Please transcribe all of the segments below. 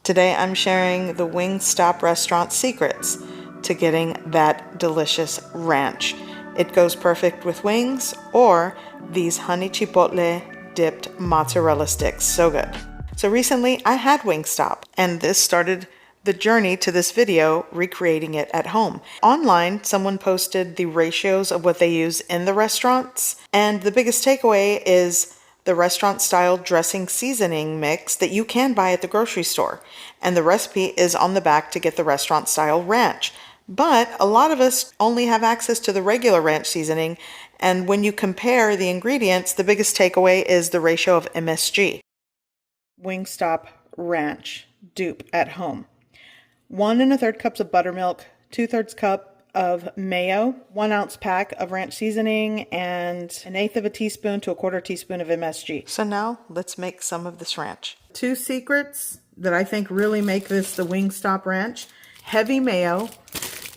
Today I'm sharing the Wingstop restaurant secrets to getting that delicious ranch. It goes perfect with wings or these honey chipotle dipped mozzarella sticks. So good. So recently I had Wingstop, and this started the journey to this video recreating it at home. Online, someone posted the ratios of what they use in the restaurants, and the biggest takeaway is the restaurant style dressing seasoning mix that you can buy at the grocery store. And the recipe is on the back to get the restaurant style ranch. But a lot of us only have access to the regular ranch seasoning, and when you compare the ingredients, the biggest takeaway is the ratio of MSG. Wingstop ranch dupe at home. 1 1/3 cups of buttermilk, 2/3 cup of mayo, 1 ounce pack of ranch seasoning, and 1/8 of a teaspoon to 1/4 teaspoon of MSG. So now let's make some of this ranch. 2 secrets that I think really make this the Wingstop ranch. Heavy mayo.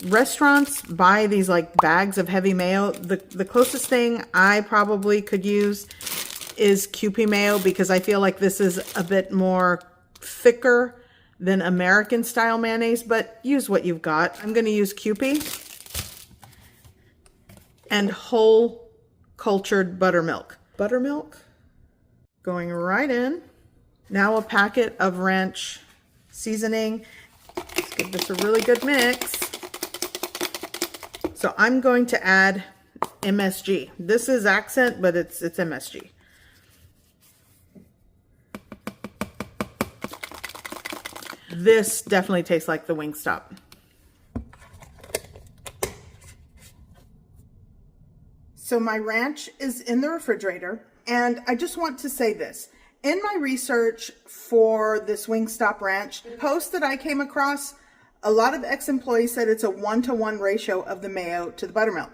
Restaurants buy these like bags of heavy mayo. The closest thing I probably could use is Kewpie mayo, because I feel like this is a bit more thicker than American style mayonnaise, but use what you've got. I'm going to use Kewpie and whole cultured buttermilk. Buttermilk going right in. Now a packet of ranch seasoning. Let's give this a really good mix. So I'm going to add MSG. This is accent, but it's MSG. This definitely tastes like the Wingstop. So my ranch is in the refrigerator, and I just want to say this. In my research for this Wingstop ranch, the post that I came across, a lot of ex-employees said it's a 1-to-1 ratio of the mayo to the buttermilk.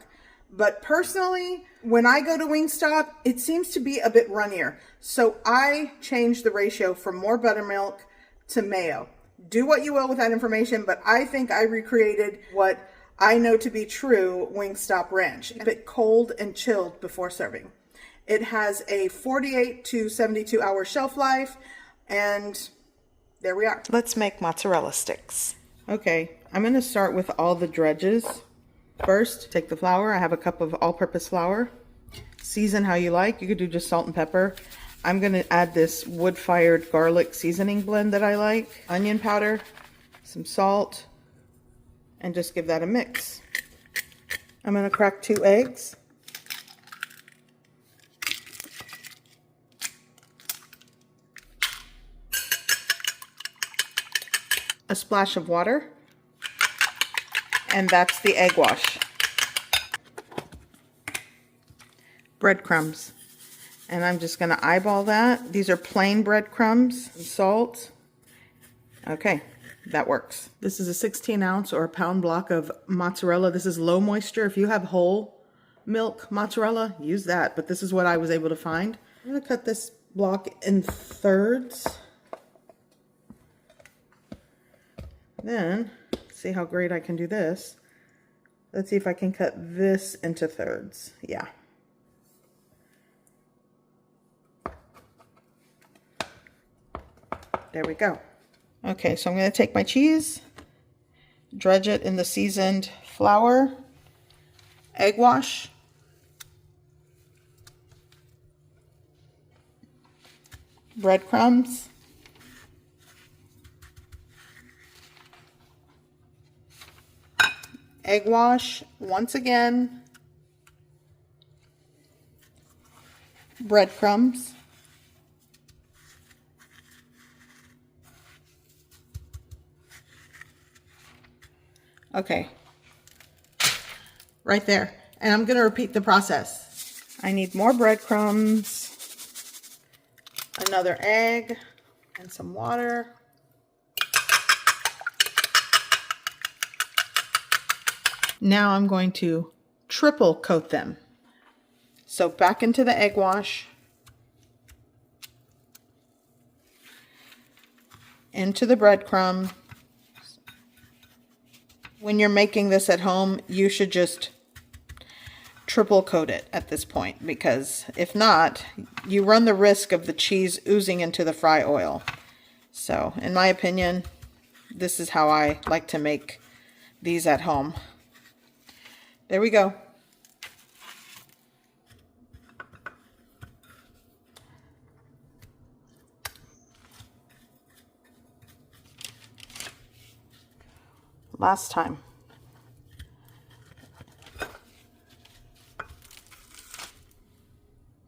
But personally, when I go to Wingstop, it seems to be a bit runnier. So I changed the ratio from more buttermilk to mayo. Do what you will with that information, but I think I recreated what I know to be true Wingstop ranch. A bit cold and chilled before serving. It has a 48 to 72 hour shelf life, and there we are. Let's make mozzarella sticks. Okay, I'm going to start with all the dredges. First, take the flour. I have a cup of all-purpose flour. Season how you like. You could do just salt and pepper. I'm going to add this wood-fired garlic seasoning blend that I like. Onion powder, some salt, and just give that a mix. I'm going to crack 2 eggs. A splash of water. And that's the egg wash. Breadcrumbs. And I'm just going to eyeball that. These are plain breadcrumbs and salt. Okay, that works. This is a 16 ounce or a pound block of mozzarella. This is low moisture. If you have whole milk mozzarella, use that. But this is what I was able to find. I'm going to cut this block in thirds. Then, see how great I can do this. Let's see if I can cut this into thirds. Yeah. There we go. Okay, so I'm going to take my cheese, dredge it in the seasoned flour, egg wash, breadcrumbs, egg wash once again, breadcrumbs, okay, right there. And I'm going to repeat the process. I need more breadcrumbs, another egg, and some water. Now I'm going to triple coat them. So back into the egg wash, into the breadcrumb. When you're making this at home, you should just triple coat it at this point, because if not, you run the risk of the cheese oozing into the fry oil. So, in my opinion, this is how I like to make these at home. There we go. Last time.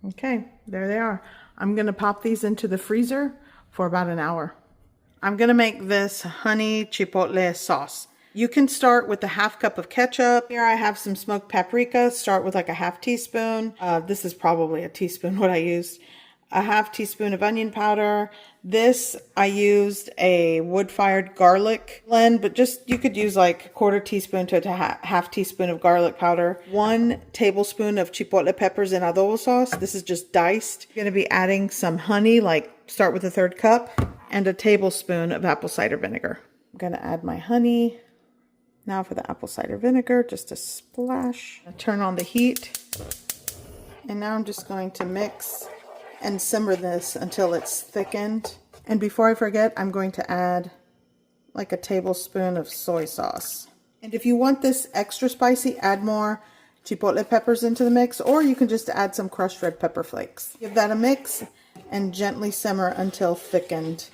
Okay, there they are. I'm gonna pop these into the freezer for about an hour. I'm gonna make this honey chipotle sauce. You can start with a half cup of ketchup. Here I have some smoked paprika. Start with like a half teaspoon. This is probably a teaspoon what I used. A half teaspoon of onion powder. This, I used a wood-fired garlic blend, but just you could use like a quarter teaspoon to a half teaspoon of garlic powder. 1 tablespoon of chipotle peppers in adobo sauce. This is just diced. You're gonna be adding some honey, like start with a 1/3 cup, and a tablespoon of apple cider vinegar. I'm gonna add my honey. Now for the apple cider vinegar, just a splash. Turn on the heat. And now I'm just going to mix and simmer this until it's thickened. And before I forget, I'm going to add like a tablespoon of soy sauce. And if you want this extra spicy, add more chipotle peppers into the mix, or you can just add some crushed red pepper flakes. Give that a mix and gently simmer until thickened.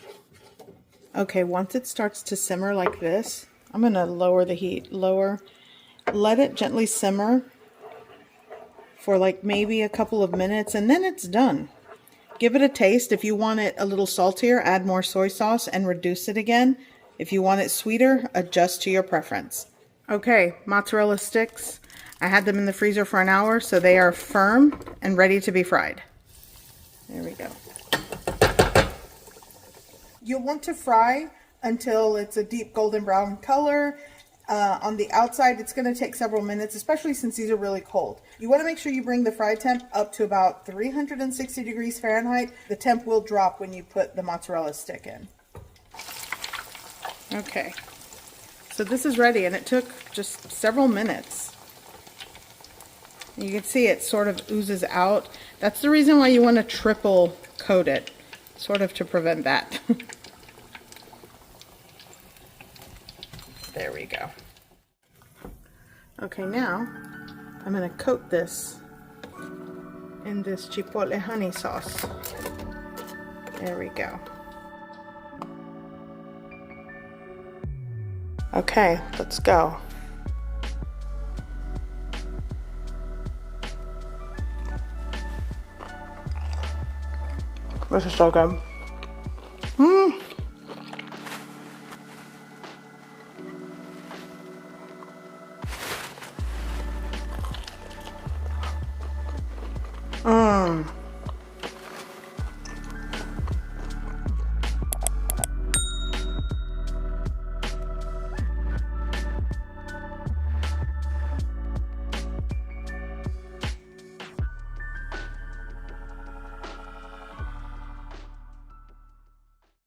Okay, once it starts to simmer like this, I'm gonna lower the heat, lower. Let it gently simmer for like maybe a couple of minutes, and then it's done. Give it a taste. If you want it a little saltier, add more soy sauce and reduce it again. If you want it sweeter, adjust to your preference. Okay, mozzarella sticks. I had them in the freezer for an hour, so they are firm and ready to be fried. There we go. You'll want to fry until it's a deep golden brown color. On the outside, it's going to take several minutes, especially since these are really cold. You want to make sure you bring the fry temp up to about 360 degrees Fahrenheit. The temp will drop when you put the mozzarella stick in. Okay, so this is ready, and it took just several minutes. You can see it sort of oozes out. That's the reason why you want to triple coat it, sort of to prevent that. There we go. Okay, now I'm going to coat this in this chipotle honey sauce. There we go. Okay, let's go. This is so good. Mmm. Mmm.